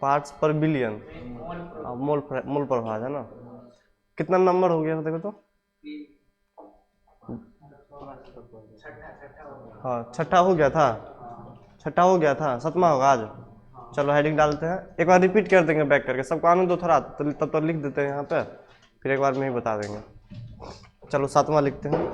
Parts पर billion, मोल प्रभाज है ना। कितना नंबर हो गया देखो तो। हाँ छठा हो गया था, छठा हो गया था, सतवां होगा आज। चलो हेडिंग डालते हैं, एक बार रिपीट कर देंगे बैक करके, सबको आने दो थोड़ा, तब तो लिख देते हैं यहाँ पे, फिर एक बार में ही बता देंगे। चलो सातवां लिखते हैं।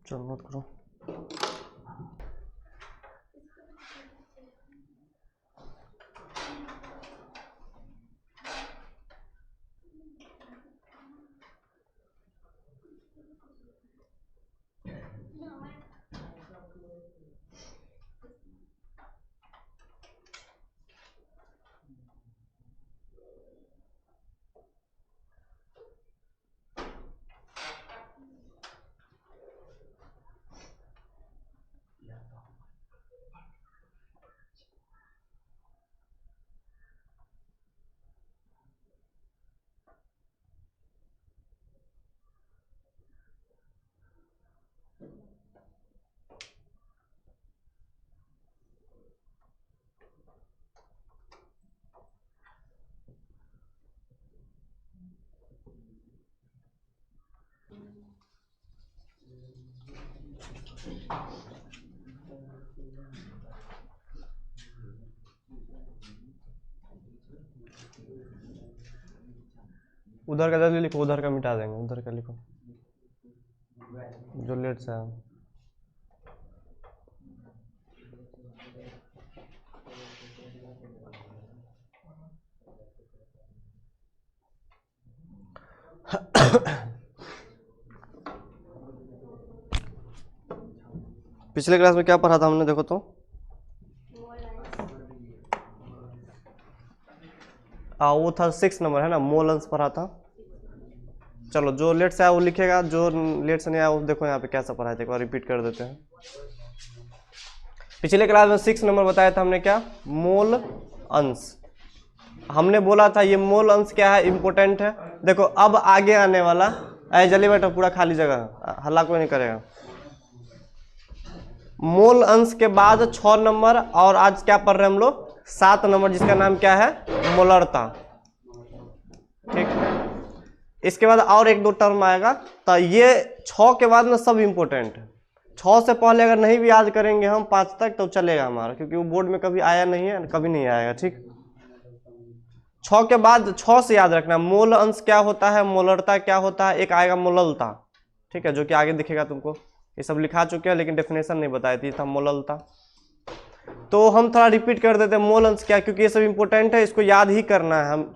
चलो नोट करो। उधर का जल्दी लिखो, उधर का मिटा देंगे, उधर का लिखो जो लेट से है। पिछले क्लास में क्या पढ़ा था हमने, देखो तो। वो था 6 नंबर है ना, मोल अंश पढ़ा था। चलो जो लेट से आया वो लिखेगा, जो लेट से नहीं आया वो देखो यहाँ पे कैसा पढ़ाया था, एक बार रिपीट कर देते हैं। पिछले क्लास में 6 नंबर बताया था हमने, क्या मोल अंश। हमने बोला था ये मोल अंश क्या है, इंपोर्टेंट है। देखो अब आगे आने वाला, ऐ जल्दी बैठो, पूरा खाली जगह, हल्ला कोई नहीं करेगा। मोल अंश के बाद 6 नंबर, और आज क्या पढ़ रहे हैं हम लोग, 7 नंबर, जिसका नाम क्या है, मोलरता। ठीक, इसके बाद और 1-2 टर्म आएगा। तो ये 6 के बाद में सब इंपोर्टेंट है। 6 से पहले अगर नहीं भी याद करेंगे हम 5 तक तो चलेगा हमारा, क्योंकि वो बोर्ड में कभी आया नहीं है, कभी नहीं आएगा। ठीक, 6 के बाद 6 से याद रखना, मोल अंश क्या होता है, मोलरता क्या होता है, एक आएगा मोललता। ठीक है, जो कि आगे दिखेगा तुमको। ये सब लिखा चुके हैं लेकिन डेफिनेशन नहीं बताई थी, था मोललता। तो हम थोड़ा रिपीट कर देते हैं मोल अंश क्या, क्योंकि ये सब इंपॉर्टेंट है, इसको याद ही करना है। हम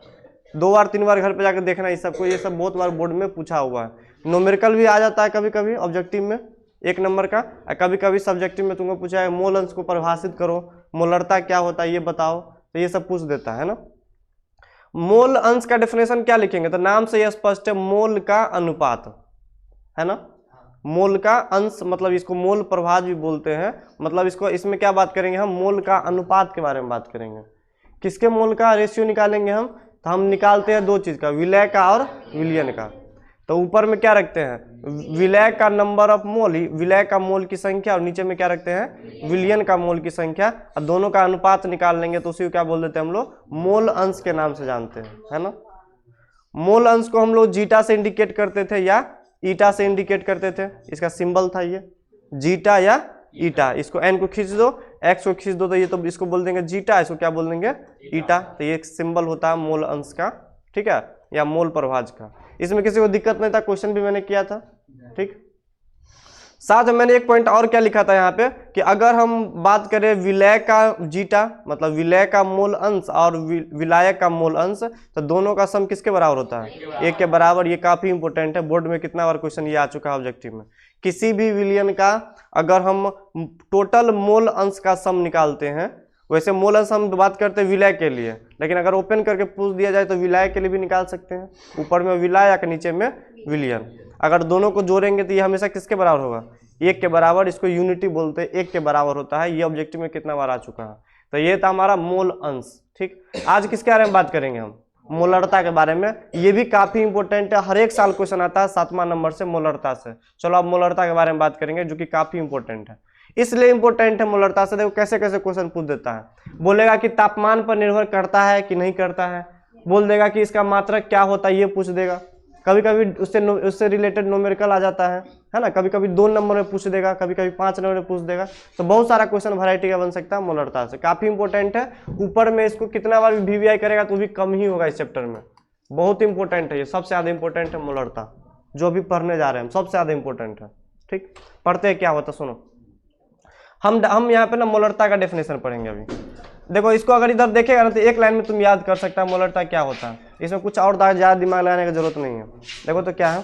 2 बार 3 बार घर पे जाकर देखना, इस सबको, ये सब बहुत बार बोर्ड में पूछा हुआ है। न्यूमेरिकल भी आ जाता है कभी कभी ऑब्जेक्टिव में 1 नंबर का, कभी कभी सब्जेक्टिव में तुमको पूछा है मोल अंश को परिभाषित करो, मोलरता क्या होता है ये बताओ, तो ये सब पूछ देता है ना। मोल अंश का डेफिनेशन क्या लिखेंगे, तो नाम से यह स्पष्ट है, मोल का अनुपात है ना। मोल का अंश मतलब इसको मोल प्रभाज भी बोलते हैं। मतलब इसको, इसमें क्या बात करेंगे हम, मोल का अनुपात के बारे में बात करेंगे। किसके मोल का रेशियो निकालेंगे हम, तो हम निकालते हैं 2 चीज का, विलय का और विलयन का। तो ऊपर में क्या रखते हैं, विलय का नंबर ऑफ मोल, विलय का मोल की संख्या, और नीचे में क्या रखते हैं, विलयन का मोल की संख्या। और दोनों का अनुपात निकाल लेंगे तो उसी को क्या बोल देते हैं हम लोग, मोल अंश के नाम से जानते हैं, है ना। मोल अंश को हम लोग जीटा से इंडिकेट करते थे या ईटा से इंडिकेट करते थे। इसका सिंबल था ये जीटा या ईटा। इसको एन को खींच दो, एक्स को खींच दो, तो ये तो इसको बोल देंगे जीटा, इसको क्या बोल देंगे, ईटा। तो ये एक सिंबल होता है मोल अंश का, ठीक है, या मोल प्रभाज का। इसमें किसी को दिक्कत नहीं था, क्वेश्चन भी मैंने किया था। ठीक, साथ में मैंने एक पॉइंट और क्या लिखा था यहाँ पे कि अगर हम बात करें विलय का जीटा मतलब विलय का मूल अंश और विलायक का मूल अंश, तो दोनों का सम किसके बराबर होता है? 1 के बराबर। ये काफी इंपॉर्टेंट है, बोर्ड में कितना बार क्वेश्चन ये आ चुका है ऑब्जेक्टिव में। किसी भी विलयन का अगर हम टोटल मोल अंश का सम निकालते हैं, वैसे मोल अंश हम बात करते हैं विलय के लिए, लेकिन अगर ओपन करके पूछ दिया जाए तो विलय के लिए भी निकाल सकते हैं। ऊपर में विलायक, नीचे में विलयन। अगर दोनों को जोड़ेंगे तो ये हमेशा किसके बराबर होगा? 1 के बराबर। इसको यूनिटी बोलते हैं, 1 के बराबर होता है। ये ऑब्जेक्टिव में कितना बार आ चुका है। तो ये था हमारा मोल अंश। ठीक, आज किसके बारे में बात करेंगे हम? मोलरता के बारे में। ये भी काफी इंपॉर्टेंट है, हर एक साल क्वेश्चन आता है 7वां नंबर से मोलरता से। चलो अब मोलरता के बारे में बात करेंगे, जो कि काफी इंपॉर्टेंट है। इसलिए इंपॉर्टेंट है मोलरता से, देखो कैसे कैसे क्वेश्चन पूछ देता है। बोलेगा कि तापमान पर निर्भर करता है कि नहीं करता है, बोल देगा कि इसका मात्रक क्या होता है, ये पूछ देगा। कभी कभी उससे रिलेटेड न्यूमेरिकल आ जाता है ना। कभी कभी 2 नंबर में पूछ देगा, कभी कभी 5 नंबर में पूछ देगा। तो बहुत सारा क्वेश्चन वैरायटी का बन सकता है मोलरता से, काफी इंपॉर्टेंट है। ऊपर में इसको कितना बार भी VVI करेगा तो भी कम ही होगा इस चैप्टर में। बहुत इंपॉर्टेंट है ये, सबसे ज्यादा इंपॉर्टेंट है मोलरता, जो भी पढ़ने जा रहे हैं हम सबसे ज्यादा इंपॉर्टेंट है। ठीक, पढ़ते हैं क्या होता सुनो। हम यहाँ पे ना मोलरता का डेफिनेशन पढ़ेंगे अभी। देखो इसको अगर इधर देखेगा ना तो एक लाइन में तुम याद कर सकता है मोलरता क्या होता है। इसमें कुछ और ज्यादा दिमाग लगाने की जरूरत नहीं है। देखो तो क्या है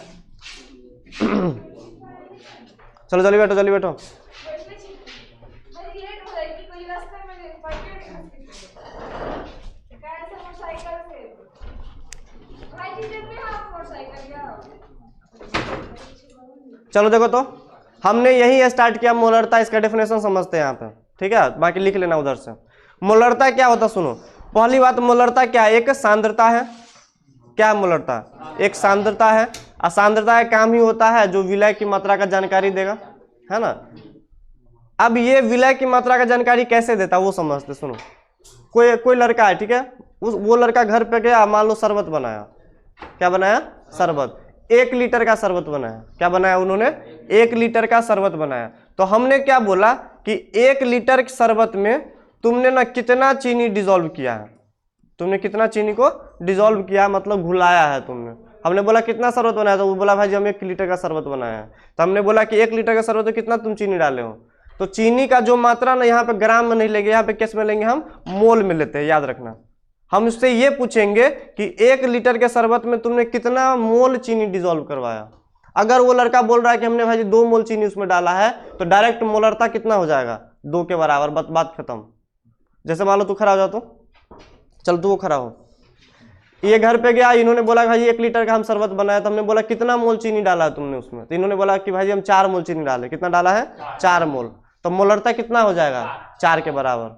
चलो जल्दी बैठो जल्दी बैठो। चलो देखो तो हमने यही स्टार्ट किया मोलरता, इसका डेफिनेशन समझते हैं यहाँ पे। ठीक है, बाकी लिख लेना उधर से। मोलरता क्या होता सुनो। पहली बात, मोलरता क्या है? एक सांद्रता है। क्या है मोलरता? एक सांद्रता है। और सांद्रता का काम ही होता है जो विलय की मात्रा का जानकारी देगा, है ना। अब ये विलय की मात्रा का जानकारी कैसे देता है वो समझते। सुनो, कोई लड़का है, ठीक है, वो लड़का घर पे गया, मान लो शरबत बनाया। क्या बनाया? शरबत। 1 लीटर का शरबत बनाया। क्या बनाया उन्होंने? 1 लीटर का शरबत बनाया। तो हमने क्या बोला कि 1 लीटर शरबत में तुमने ना कितना चीनी डिजोल्व किया है। तुमने कितना चीनी को डिजोल्व किया, मतलब घुलाया है तुमने। हमने बोला कितना शरबत बनाया, तो वो बोला भाई जी हम 1 लीटर का शरबत बनाया है। तो हमने बोला कि 1 लीटर का शरबत में कितना तुम चीनी डाले हो। तो चीनी का जो मात्रा ना यहाँ पे ग्राम में नहीं लेंगे, यहाँ पे किस में लेंगे? हम मोल में लेते हैं, याद रखना। हम उससे ये पूछेंगे कि 1 लीटर के शरबत में तुमने कितना मोल चीनी डिजोल्व करवाया। अगर वो लड़का बोल रहा है कि हमने भाई जी 2 मोल चीनी उसमें डाला है, तो डायरेक्ट मोलरता कितना हो जाएगा? 2 के बराबर। बात खत्म। जैसे मान लो तू खड़ा हो जा, तो चल तू वो खड़ा हो, ये घर पे गया, इन्होंने बोला भाई 1 लीटर का हम शरबत बनाया। तो हमने बोला कितना मोल चीनी डाला है तुमने उसमें? तो इन्होंने बोला कि भाई हम 4 मोल चीनी डाले। कितना डाला है? 4 मोल। तो मोलरता कितना हो जाएगा? 4 के बराबर।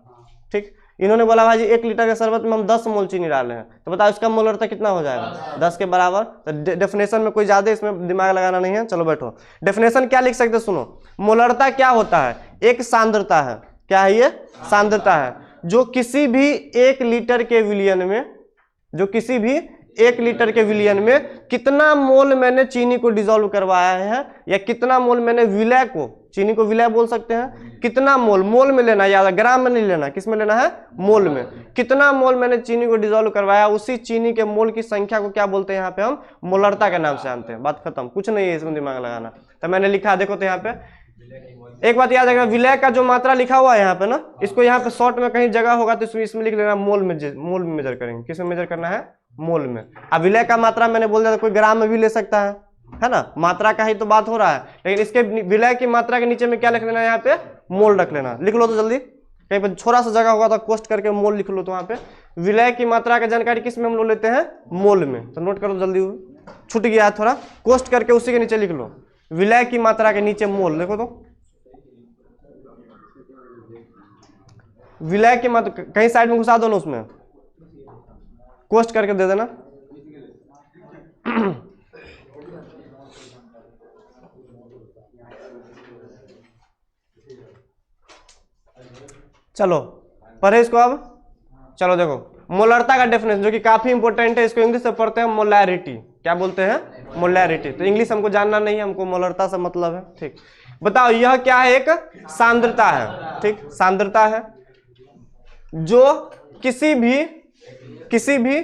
ठीक, इन्होंने बोला भाई 1 लीटर के शरबत में हम 10 मोल चीनी डाले हैं, तो बताओ इसका मोलरता कितना हो जाएगा? 10 के बराबर। तो डेफिनेशन में कोई ज्यादा इसमें दिमाग लगाना नहीं है। चलो बैठो, डेफिनेशन क्या लिख सकते? सुनो, मोलरता क्या होता है? एक सांद्रता है। क्या है ये? सांद्रता है, जो किसी भी 1 लीटर के विलयन में, जो किसी भी 1 लीटर के विलयन में कितना मोल मैंने चीनी को डिजोल्व करवाया है, या कितना मोल मैंने विलय को, चीनी को विलय बोल सकते हैं, कितना मोल, मोल में लेना, याद, ग्राम में नहीं लेना, किस में लेना है? मोल में। कितना मोल मैंने चीनी को डिजोल्व करवाया, उसी चीनी के मोल की संख्या को क्या बोलते हैं? यहाँ पे हम मोलरता के नाम से जानते हैं। बात खत्म, कुछ नहीं है इसमें दिमाग लगाना। तो मैंने लिखा, देखो तो यहाँ पे एक बात याद रखना, विलय का जो मात्रा लिखा हुआ है यहाँ पे ना, इसको यहाँ पे शॉर्ट में कहीं जगह होगा तो इसमें लिख लेना मोल में मेजर करेंगे। किस में मेजर करना है? मोल में। अब विलय का मात्रा मैंने बोल दिया, कोई ग्राम में भी ले सकता है ना, मात्रा का ही तो बात हो रहा है। लेकिन इसके विलय की मात्रा के नीचे में क्या लिख लेना है? यहाँ पे मोल रख लेना। लिख लो तो जल्दी, कहीं पर थोड़ा सा जगह होगा तो कोष्ट करके मोल लिख लो। तो वहाँ पे विलय की मात्रा की जानकारी किस में हम लोग लेते हैं? मोल में। तो नोट करो जल्दी, छूट गया थोड़ा, कोष्ट करके उसी के नीचे लिख लो, विलय की मात्रा के नीचे मोल। देखो तो विलय की मात्रा कहीं साइड में घुसा दो ना, उसमें कोष्ट करके दे देना। चलो पढ़े इसको अब। चलो देखो, मोलरता का डेफिनेशन जो कि काफी इंपॉर्टेंट है, इसको इंग्लिश से पढ़ते हैं मोलैरिटी। क्या बोलते हैं? मोलैरिटी। तो इंग्लिश हमको जानना नहीं है, हमको मोलरता से मतलब है। ठीक, बताओ यह क्या है? एक सांद्रता है। ठीक, सांद्रता है जो किसी भी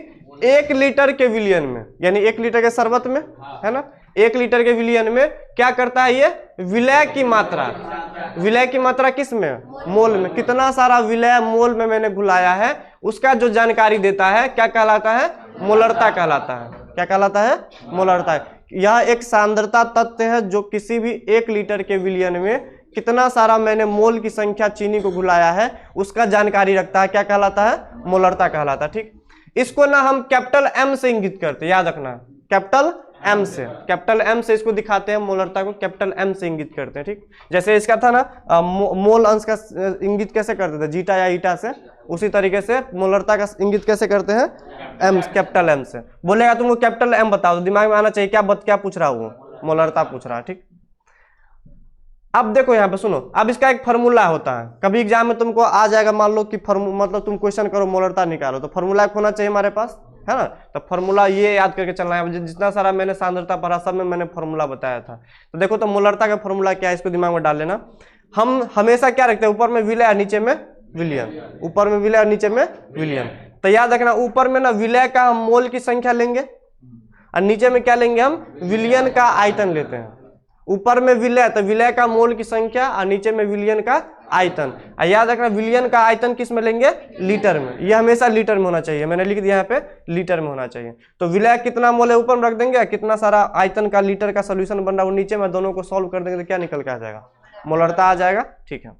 1 लीटर के विलयन में, यानी 1 लीटर के शरबत में, है ना, 1 लीटर के विलयन में क्या करता है, ये विलय की मात्रा, विलय की मात्रा किस में, मोल में, कितना सारा विलय मोल में मैंने घुलाया है उसका जो जानकारी देता है क्या कहलाता है, मोलरता कहलाता है। क्या कहलाता है, मोलरता। यह एक सांद्रता तत्व है जो किसी भी 1 लीटर के विलयन में कितना सारा मैंने मोल की संख्या चीनी को घुलाया है उसका जानकारी रखता है। क्या कहलाता है, मोलरता कहलाता है। ठीक, इसको ना हम कैपिटल एम से इंगित करते, याद रखना, कैपिटल एम से, कैपिटल एम से इसको दिखाते हैं, मोलरता को कैपिटल एम से इंगित करते हैं। ठीक, जैसे इसका था ना मोल अंश का इंगित कैसे करते थे, जीटा या ईटा से, उसी तरीके से मोलरता का इंगित कैसे करते हैं, एम, कैपिटल एम से। बोलेगा तुमको कैपिटल एम बताओ, दिमाग में आना चाहिए क्या पूछ रहा हूँ, मोलरता पूछ रहा है। ठीक, अब देखो यहाँ पे सुनो, अब इसका एक फॉर्मूला होता है, कभी एग्जाम में तुमको आ जाएगा, मान लो कि मतलब तुम क्वेश्चन करो मोलरता निकालो, तो फॉर्मूला होना चाहिए हमारे पास, है ना। तो फॉर्मूला ये याद करके चलना है, जितना सारा मैंने सांद्रता पढ़ा सब में मैंने फॉर्मूला बताया था। तो देखो तो मोलरता का फॉर्मूला क्या है, इसको दिमाग में डाल लेना। हम हमेशा क्या रखते हैं, ऊपर में विलय और नीचे में विलयन, ऊपर में विलय और नीचे में विलयन। तो याद रखना, ऊपर में ना विलय का हम मोल की संख्या लेंगे और नीचे में क्या लेंगे, हम विलयन का आयतन लेते हैं। ऊपर में विलय तो विलय का मोल की संख्या और नीचे में विलयन का आयतन। याद रखना विलयन का आयतन किस में लेंगे, लीटर में। यह हमेशा लीटर में होना चाहिए, मैंने लिख दिया यहाँ पे लीटर में होना चाहिए। तो विलय कितना मोल है ऊपर में रख देंगे, कितना सारा आयतन का लीटर का सोल्यूशन बन रहा है नीचे में, दोनों को सॉल्व कर देंगे तो क्या निकल के आ जाएगा, मोलरता आ जाएगा। ठीक है,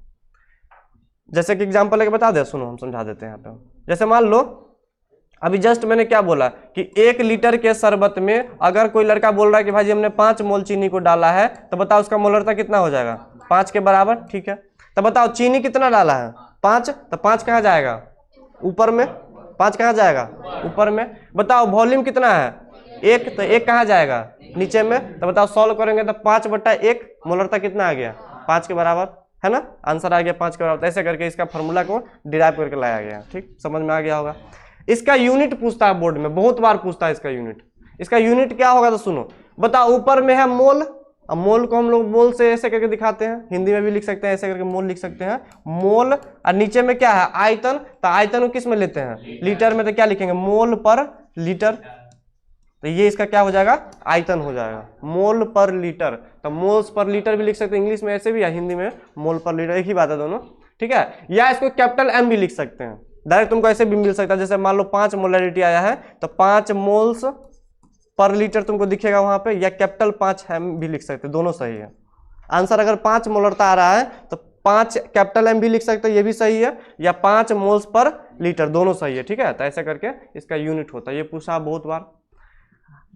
जैसे कि एग्जाम्पल लेके बता दे, सुनो हम समझा देते हैं यहाँ पे। जैसे मान लो अभी जस्ट मैंने क्या बोला कि 1 लीटर के शरबत में अगर कोई लड़का बोल रहा है कि भाई हमने 5 मोल चीनी को डाला है, तो बताओ उसका मोलरता कितना हो जाएगा, 5 के बराबर। ठीक है, तो बताओ चीनी कितना डाला है, 5, तो 5 कहाँ जाएगा, ऊपर में, 5 कहाँ जाएगा, ऊपर में। बताओ वॉल्यूम कितना है, 1, तो 1 कहाँ जाएगा, नीचे में। तो बताओ सॉल्व करेंगे तो 5/1 मोलरता कितना आ गया, 5 के बराबर, है ना। आंसर आ गया 5 के बराबर। ऐसे करके इसका फॉर्मूला को डिराइव करके लाया गया। ठीक, समझ में आ गया होगा। इसका यूनिट पूछता है बोर्ड में, बहुत बार पूछता है इसका यूनिट। इसका यूनिट क्या होगा तो सुनो, बताओ ऊपर में है मोल, अब मोल को हम लोग मोल से ऐसे करके दिखाते हैं, हिंदी में भी लिख सकते हैं, ऐसे करके मोल लिख सकते हैं, मोल। और नीचे में क्या है, आयतन, तो आयतन को किस में लेते हैं, लीटर में। तो क्या लिखेंगे, मोल पर लीटर। तो ये इसका क्या हो जाएगा, आयतन हो जाएगा, मोल पर लीटर। तो मोल्स पर लीटर भी लिख सकते हैं इंग्लिश में ऐसे भी, या हिंदी में मोल पर लीटर, एक ही बात है दोनों। ठीक है, या इसको कैपिटल एम भी लिख सकते हैं, डायरेक्ट तुमको ऐसे भी मिल सकता है। जैसे मान लो 5 मोलरिटी आया है तो 5 मोल्स पर लीटर तुमको दिखेगा वहां पे, या कैपिटल 5 एम भी लिख सकते हैं, दोनों सही है आंसर। अगर 5 मोलरता आ रहा है तो 5 कैपिटल एम भी लिख सकते हैं, ये भी सही है, या 5 मोल्स पर लीटर, दोनों सही है। ठीक है, तो ऐसे करके इसका यूनिट होता है, ये पूछा बहुत बार।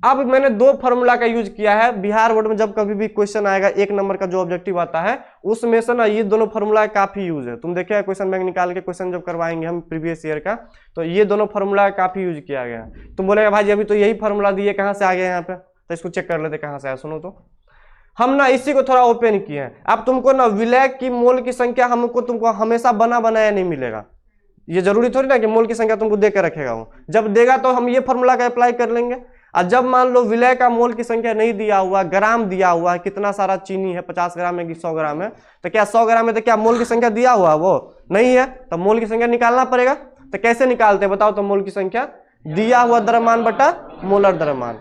अब मैंने 2 फॉर्मूला का यूज किया है। बिहार बोर्ड में जब कभी भी क्वेश्चन आएगा 1 नंबर का जो ऑब्जेक्टिव आता है उसमें से ना ये दोनों फॉर्मूला काफी यूज है। तुम देखिए क्वेश्चन बैंक निकाल के क्वेश्चन जब करवाएंगे हम प्रीवियस ईयर का, तो ये दोनों फॉर्मूला काफी यूज किया गया है। तुम बोलेगा भाई अभी तो यही फॉर्मूला दिए, कहाँ से आ गया यहाँ पे, तो इसको चेक कर लेते कहाँ से आया। सुनो तो हम ना इसी को थोड़ा ओपन किए हैं। अब तुमको ना विलय की मोल की संख्या तुमको हमेशा बना बनाया नहीं मिलेगा। ये जरूरी थोड़ी ना कि मोल की संख्या तुमको दे कर रखेगा वो, जब देगा तो हम ये फॉर्मूला का अप्लाई कर लेंगे। और जब मान लो विलय का मोल की संख्या नहीं दिया हुआ, ग्राम दिया हुआ है, कितना सारा चीनी है, 50 ग्राम है कि 100 ग्राम है, तो क्या 100 ग्राम है तो क्या मोल की संख्या दिया हुआ वो नहीं है, तो मोल की संख्या निकालना पड़ेगा। तो कैसे निकालते हैं बताओ, तो मोल की संख्या दिया हुआ द्रव्यमान बटा मोलर द्रव्यमान,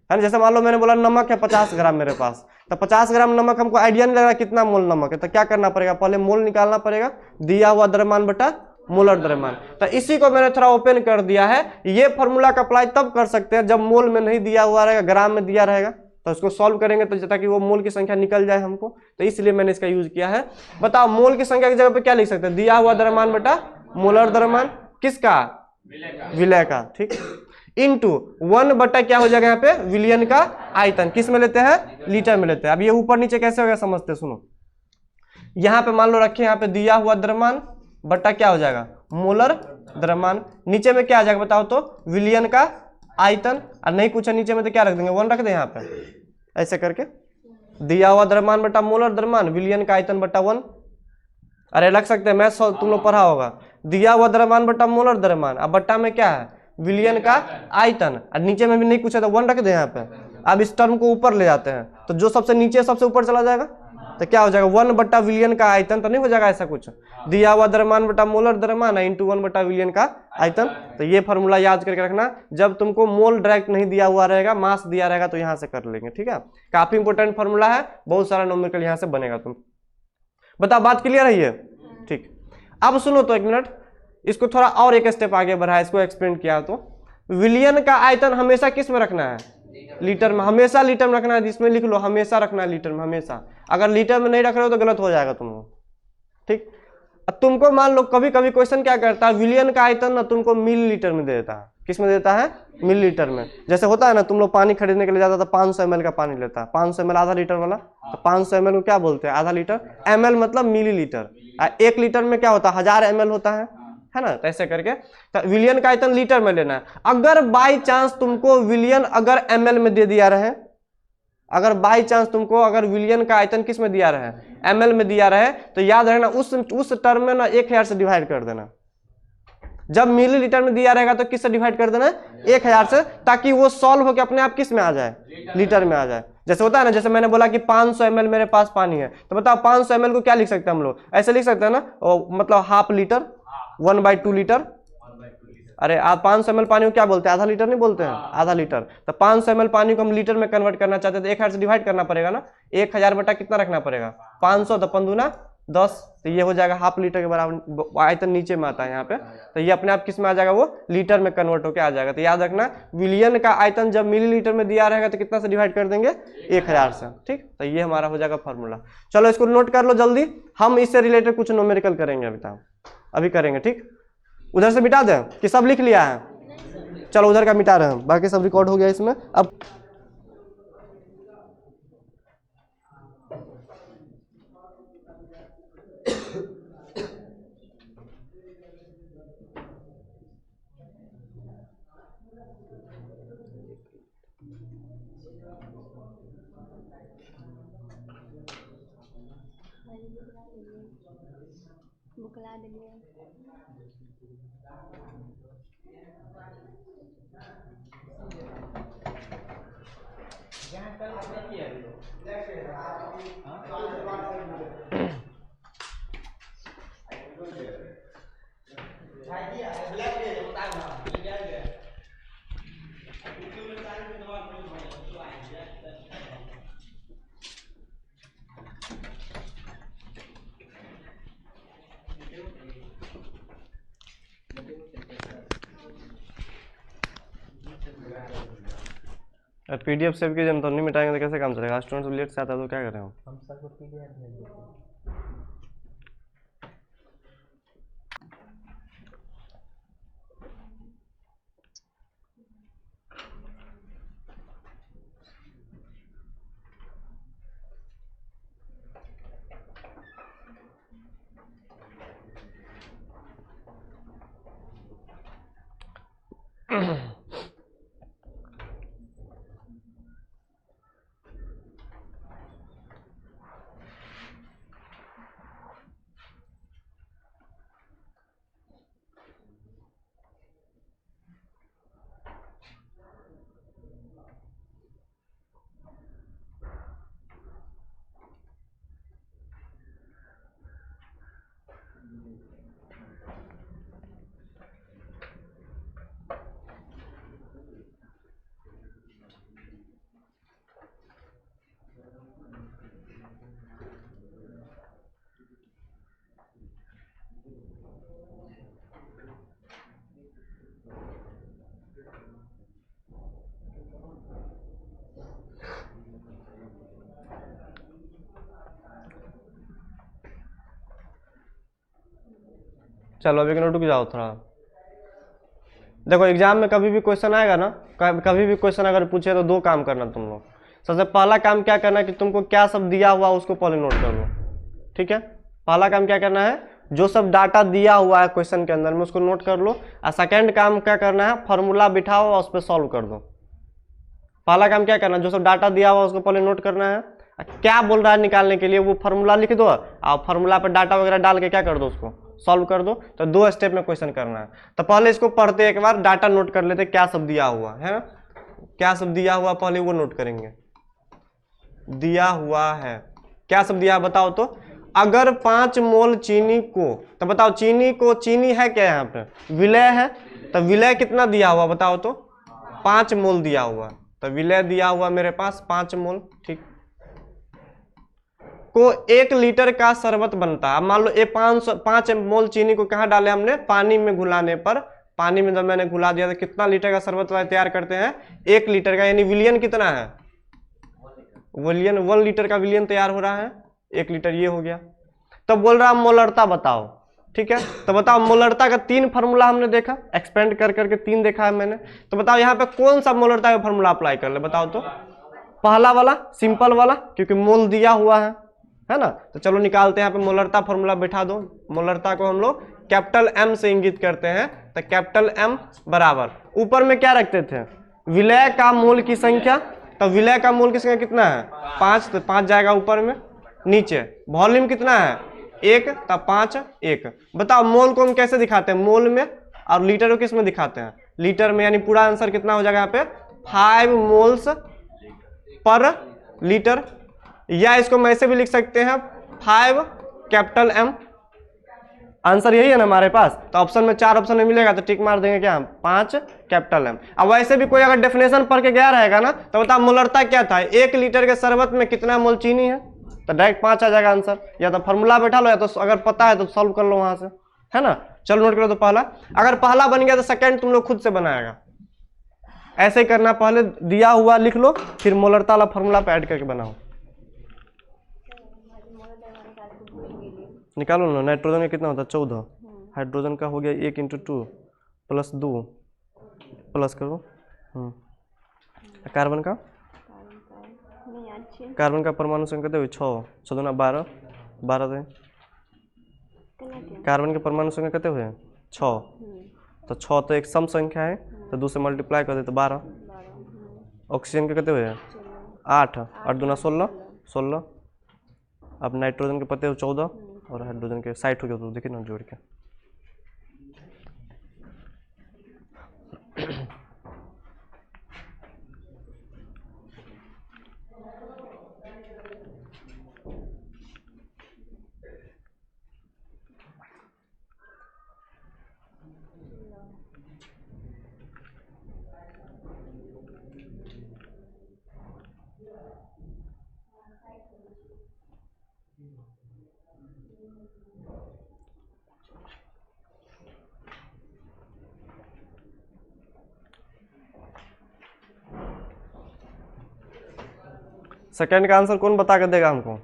है ना। जैसे मान लो मैंने बोला नमक है 50 ग्राम मेरे पास, तो 50 ग्राम नमक हमको आइडिया नहीं लग रहा कितना मोल नमक है, तो क्या करना पड़ेगा, पहले मोल निकालना पड़ेगा, दिया हुआ द्रव्यमान बटा मोलर द्रव्यमान। तो इसी को मैंने थोड़ा ओपन कर दिया है। ये फॉर्मूला का अप्लाई तब कर सकते हैं जब मोल में नहीं दिया हुआ रहेगा, ग्राम में दिया रहेगा, तो इसको सॉल्व करेंगे तो ताकि वो मोल की संख्या निकल जाए हमको, तो इसलिए मैंने इसका यूज किया है। बताओ मोल की संख्या की जगह पे क्या लिख सकते हैं, दिया हुआ द्रव्यमान बटा मोलर द्रव्यमान, किसका, विलय का। ठीक, इंटू 1 बटा क्या हो जाएगा यहाँ पे, विलयन का आयतन, किस में लेते हैं, लीटर में लेते हैं। अब ये ऊपर नीचे कैसे होगा समझते, सुनो। यहाँ पे मान लो रखे, यहाँ पे दिया हुआ द्रव्यमान बटा क्या हो जाएगा, मोलर द्रव्यमान, नीचे में क्या आ जाएगा बताओ तो, विलयन का आयतन, और नहीं पूछा नीचे में तो क्या रख देंगे, 1 रख दे यहाँ पे, ऐसे करके दिया हुआ द्रव्यमान बटा मोलर द्रव्यमान, विलयन का आयतन बटा 1। अरे रख सकते हैं, मैथ तुम लोग पढ़ा होगा, दिया हुआ द्रव्यमान बटा मोलर द्रव्यमान, अब बट्टा में क्या है, विलयन का आयतन, और नीचे में भी नहीं पूछा तो 1 रख दे यहाँ पे। अब इस टर्म को ऊपर ले जाते हैं तो जो सबसे नीचे सबसे ऊपर चला जाएगा, तो क्या हो जाएगा 1 बटा विलियन का आयतन, तो नहीं हो जाएगा ऐसा कुछ, दिया हुआ द्रव्यमान बटा मोलर द्रव्यमान है इंटू 1 बटा विलियन का आयतन। तो ये फॉर्मूला याद करके रखना, जब तुमको मोल डायरेक्ट नहीं दिया हुआ रहेगा, मास दिया रहेगा तो यहाँ से कर लेंगे, ठीक है। काफी इंपोर्टेंट फॉर्मूला है, बहुत सारा न्यूमेरिकल यहाँ से बनेगा। तुम बताओ बात क्लियर है ये, ठीक। अब सुनो तो 1 मिनट, इसको थोड़ा और एक स्टेप आगे बढ़ाया, इसको एक्सप्लेन किया। तो विलियन का आयतन हमेशा किस में रखना है, लीटर में, हमेशा लीटर में रखना है, इसमें लिख लो हमेशा रखना है लीटर में, हमेशा। अगर लीटर में नहीं रख रहे हो तो गलत हो जाएगा तुम लोग, ठीक। तुमको मान लो कभी कभी क्वेश्चन क्या करता है, विलियन का आयतन ना तुमको मिलीलीटर में दे देता है, किस में देता है, मिलीलीटर में। जैसे होता है ना, तुम लोग पानी खरीदने के लिए जाता था, 500 ml का पानी लेता है, 500 ml आधा लीटर वाला, तो 500 ml को क्या बोलते हैं, आधा लीटर, ml मतलब मिलीलीटर। 1 लीटर में क्या होता है, 1000 ml होता है ना। तो ऐसे करके तो विलियन का आयतन लीटर में लेना है। अगर बाई चांस तुमको विलियन अगर ml में दे दिया रहे, अगर बाई चांस तुमको अगर विलियन का आयतन किस में दिया रहे, ml में दिया रहे, तो याद रखना उस टर्म में ना 1000 से डिवाइड कर देना। जब मिलीलीटर में दिया रहेगा तो किससे डिवाइड कर देना, 1000 से, ताकि वो सॉल्व होकर अपने आप किस में आ जाए, लीटर में आ जाए। जैसे होता है ना, जैसे मैंने बोला कि 500 ml मेरे पास पानी है, तो बताओ 500 ml को क्या लिख सकते हैं हम लोग, ऐसे लिख सकते हैं ना, मतलब हाफ लीटर, 1/2 लीटर। अरे आप 500 ml पानी को क्या बोलते हैं, आधा लीटर नहीं बोलते हैं, आधा लीटर। तो 500 ml पानी को हम लीटर में कन्वर्ट करना चाहते हैं तो 1000 से डिवाइड करना पड़ेगा ना, 1000 बटा कितना रखना पड़ेगा, 500, तो 5 दूना 10, तो ये हो जाएगा हाफ लीटर के बराबर। आयतन नीचे में आता है यहाँ पे, तो ये अपने आप किस में आ जाएगा, वो लीटर में कन्वर्ट होकर आ जाएगा। तो याद रखना, विलियन का आयतन जब मिलीलीटर में दिया रहेगा तो कितना से डिवाइड कर देंगे, 1000 से, ठीक। तो ये हमारा हो जाएगा फॉर्मूला। चलो इसको नोट कर लो जल्दी, हम इससे रिलेटेड कुछ न्यूमेरिकल करेंगे अभी करेंगे, ठीक। उधर से मिटा दें कि सब लिख लिया है, चलो उधर का मिटा रहे हैं, बाकी सब रिकॉर्ड हो गया इसमें। अब बुकला दिलिए। PDF सेव कीजिए, हम तो नहीं मिटाएंगे तो कैसे काम चलेगा, स्टूडेंट लेट से आता है तो क्या करें हम सबको PDF भेज देते हैं। चलो अभी रुक जाओ थोड़ा। देखो एग्जाम में कभी भी क्वेश्चन आएगा ना, कभी भी क्वेश्चन अगर पूछे तो 2 काम करना तुम लोग। सबसे पहला काम क्या करना है कि तुमको क्या सब दिया हुआ उसको पहले नोट कर लो, ठीक है। पहला काम क्या करना है, जो सब डाटा दिया हुआ है क्वेश्चन के अंदर में उसको नोट कर लो। और सेकेंड काम क्या करना है, फॉर्मूला बिठाओ और उस पर सॉल्व कर दो। पहला काम क्या करना है, जो सब डाटा दिया हुआ उसको पहले नोट करना है, क्या बोल रहा है निकालने के लिए वो फॉर्मूला लिख दो और फॉर्मूला पर डाटा वगैरह डाल के क्या कर दो, उसको सॉल्व कर दो। तो 2 स्टेप में क्वेश्चन करना है। तो पहले इसको पढ़ते एक बार, डाटा नोट कर लेते क्या सब दिया हुआ है, क्या सब दिया हुआ पहले वो नोट करेंगे। दिया हुआ है क्या सब दिया है बताओ तो। अगर 5 मोल चीनी को, तो बताओ चीनी को, चीनी है क्या यहाँ पे, विलय है, तो विलय कितना दिया हुआ बताओ तो, 5 मोल दिया हुआ, तो विलय दिया हुआ मेरे पास 5 मोल, ठीक। को 1 लीटर का शरबत बनता है। अब मान लो ये 5 मोल चीनी को कहाँ डाले हमने, पानी में घुलाने पर, पानी में जब मैंने घुला दिया तो कितना लीटर का शरबत तैयार करते हैं, 1 लीटर का, यानी विलियन कितना है, विलियन 1 लीटर का विलियन तैयार हो रहा है, 1 लीटर ये हो गया। तो बोल रहा मोलरता बताओ, ठीक है। तो बताओ मोलरता का 3 फार्मूला हमने देखा, एक्सपेंड कर करके 3 देखा है मैंने। तो बताओ यहाँ पे कौन सा मोलरता का फार्मूला अप्लाई कर ले बताओ तो, पहला वाला सिंपल वाला, क्योंकि मोल दिया हुआ है ना। तो चलो निकालते हैं, यहाँ पे मोलरता फार्मूला बैठा दो। मोलरता को हम लोग कैपिटल M से इंगित करते हैं, तो कैपिटल M बराबर, ऊपर में क्या रखते थे, विलय का मोल की संख्या, तो विलय का मोल की संख्या कितना है 5, तो 5 जाएगा ऊपर में, नीचे वॉल्यूम कितना है 1, तब 5 1। बताओ मोल को हम कैसे दिखाते हैं, मोल में, और लीटर को किस में दिखाते हैं, लीटर में, यानी पूरा आंसर कितना हो जाएगा यहाँ पे 5 मोल्स पर लीटर, या इसको मैं ऐसे भी लिख सकते हैं 5 कैपिटल M। आंसर यही है ना हमारे पास, तो ऑप्शन में 4 ऑप्शन में मिलेगा तो टिक मार देंगे क्या हम, 5 कैपिटल M। अब वैसे भी कोई अगर डेफिनेशन पढ़ के गया रहेगा ना, तो बताओ मोलरता क्या था, 1 लीटर के शरबत में कितना मोल चीनी है, तो डायरेक्ट 5 आ जाएगा आंसर। या तो फॉर्मूला बैठा लो, या तो अगर पता है तो सॉल्व कर लो वहां से, है ना। चलो नोट करो तो पहला, अगर पहला बन गया तो सेकंड तुम लोग खुद से बनाएगा, ऐसे ही करना, पहले दिया हुआ लिख लो, फिर मोलरता वाला फॉर्मूला पे ऐड करके बनाओ। निकालो ना, नाइट्रोजन का कितना होता है 14, हाइड्रोजन का हो गया 1 × 2 + 2 प्लस करो, कार्बन का, कार्बन का परमाणु संख्या कितने हुई 6, 6 × 12, 12 थे, कार्बन के परमाणु संख्या कितने हुए 6, तो 6 तो एक सम संख्या है, तो 2 से मल्टीप्लाई कर दे तो 12। ऑक्सीजन के कितने हुए 8, 8 दूना 16, 16। अब नाइट्रोजन के पते हो 14 और हाइड्रोजन के 60 हो गया, तो देखिए ना जोड़ के। सेकंड का आंसर कौन बता कर देगा हमको,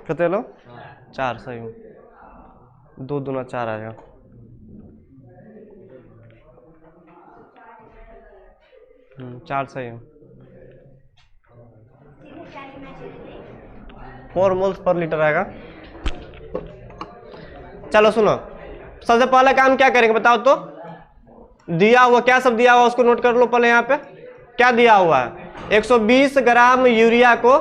कितने लो 4, सही, 2 दूना 4 आएगा। चार सही है, 4 मोल्स पर लीटर आएगा। चलो सुनो, सबसे पहले काम क्या करेंगे बताओ तो, दिया हुआ क्या सब दिया हुआ उसको नोट कर लो पहले। यहाँ पे क्या दिया हुआ है 120 ग्राम यूरिया को,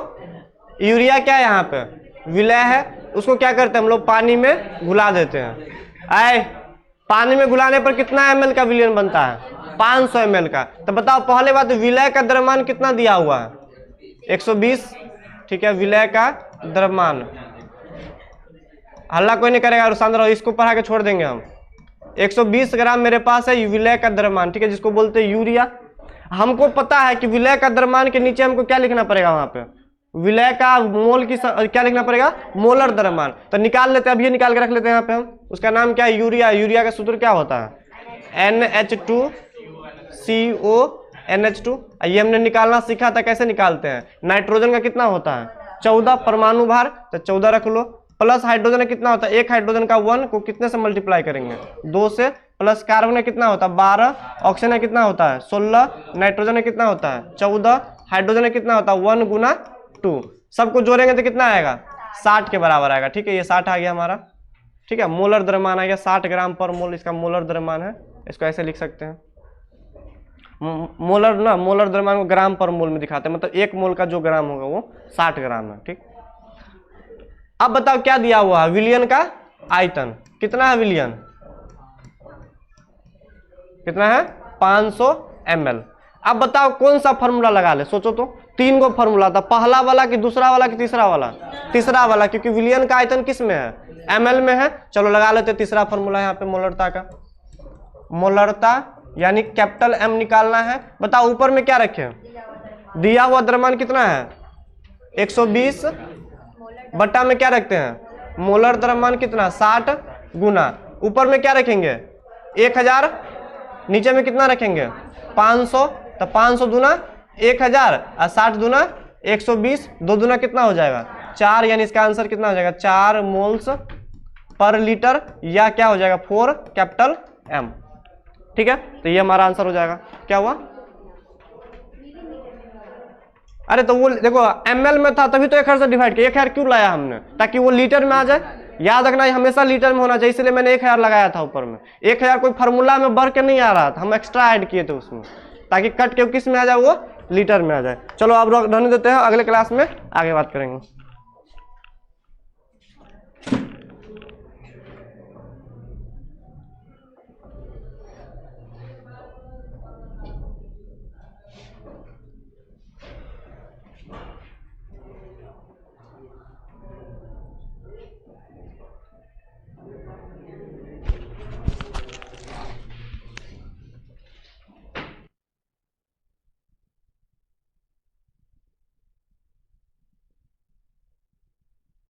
यूरिया क्या है यहाँ पे विलय है, उसको क्या करते हैं हम लोग पानी में घुला देते हैं। आए पानी में घुलाने पर कितना ml का विलयन बनता है 500 ml का। तो बताओ पहले बात विलय का द्रव्यमान कितना दिया हुआ है 120, ठीक है, विलय का द्रव्यमान, हल्ला कोई नहीं करेगा रुसांद्र, इसको पढ़ा के छोड़ देंगे हम। 120 ग्राम मेरे पास है विलय का द्रव्यमान, ठीक है, जिसको बोलते हैं यूरिया। हमको पता है कि विलय का द्रव्यमान के नीचे हमको क्या लिखना पड़ेगा, वहां पे विलय का मोल की क्या लिखना पड़ेगा, मोलर द्रव्यमान। तो निकाल लेते हैं, अब ये निकाल के रख लेते हैं यहाँ पे हम। उसका नाम क्या है यूरिया, यूरिया का सूत्र क्या होता है NH2CO NH2। ये हमने निकालना सीखा था, कैसे निकालते हैं। नाइट्रोजन का कितना होता है 14 परमाणु भार, तो 14 रख लो, प्लस हाइड्रोजन का कितना होता है, एक हाइड्रोजन का 1 को कितने से मल्टीप्लाई करेंगे 2 से, प्लस कार्बन का कितना होता है 12, ऑक्सीजन का कितना होता है 16, नाइट्रोजन का कितना होता है 14, हाइड्रोजन का कितना होता है 1 × 2, सबको जोड़ेंगे तो कितना आएगा 60 के बराबर आएगा। ठीक है, ये 60 आ गया हमारा। ठीक है, मोलर द्रव्यमान आ गया 60 ग्राम पर मोल, इसका मोलर द्रव्यमान है, इसको ऐसे लिख सकते हैं। मोलर ना, मोलर द्रव्यमान को ग्राम पर मोल में दिखाते हैं, मतलब 1 मोल का जो ग्राम होगा वो 60 ग्राम है। ठीक, अब बताओ क्या दिया हुआ है, विलियन का आयतन कितना है, विलियन कितना है 500 ml। अब बताओ कौन सा फॉर्मूला लगा ले, सोचो तो, 3 गो फॉर्मूला था, पहला वाला कि दूसरा वाला कि तीसरा वाला, तीसरा वाला, क्योंकि विलियन का आयतन किस में है, ml में है। चलो लगा लेते तीसरा फॉर्मूला यहाँ पे, मोलरता का, मोलरता यानी कैपिटल M निकालना है। बताओ ऊपर में क्या रखे, दिया हुआ द्रव्यमान कितना है 120, बट्टा में क्या रखते हैं, मोलर द्रव्यमान कितना 60 गुना, ऊपर में क्या रखेंगे 1000, नीचे में कितना रखेंगे 500, तो 500 दूना 1000 और 60 दूना 120, 2 दूना कितना हो जाएगा 4, यानी इसका आंसर कितना हो जाएगा 4 मोल्स पर लीटर, या क्या हो जाएगा 4 कैपिटल M। ठीक है, तो ये हमारा आंसर हो जाएगा। क्या हुआ, अरे तो वो देखो ml में था तभी तो 1000 से डिवाइड किया, 1000 क्यों लाया हमने, ताकि वो लीटर में आ जाए। याद रखना हमेशा लीटर में होना चाहिए, इसलिए मैंने 1000 लगाया था ऊपर में। 1000 कोई फार्मूला में बढ़ के नहीं आ रहा था, हम एक्स्ट्रा ऐड किए थे उसमें, ताकि कट के किस में आ जाए, वो लीटर में आ जाए। चलो अब रहने देते हैं, अगले क्लास में आगे बात करेंगे।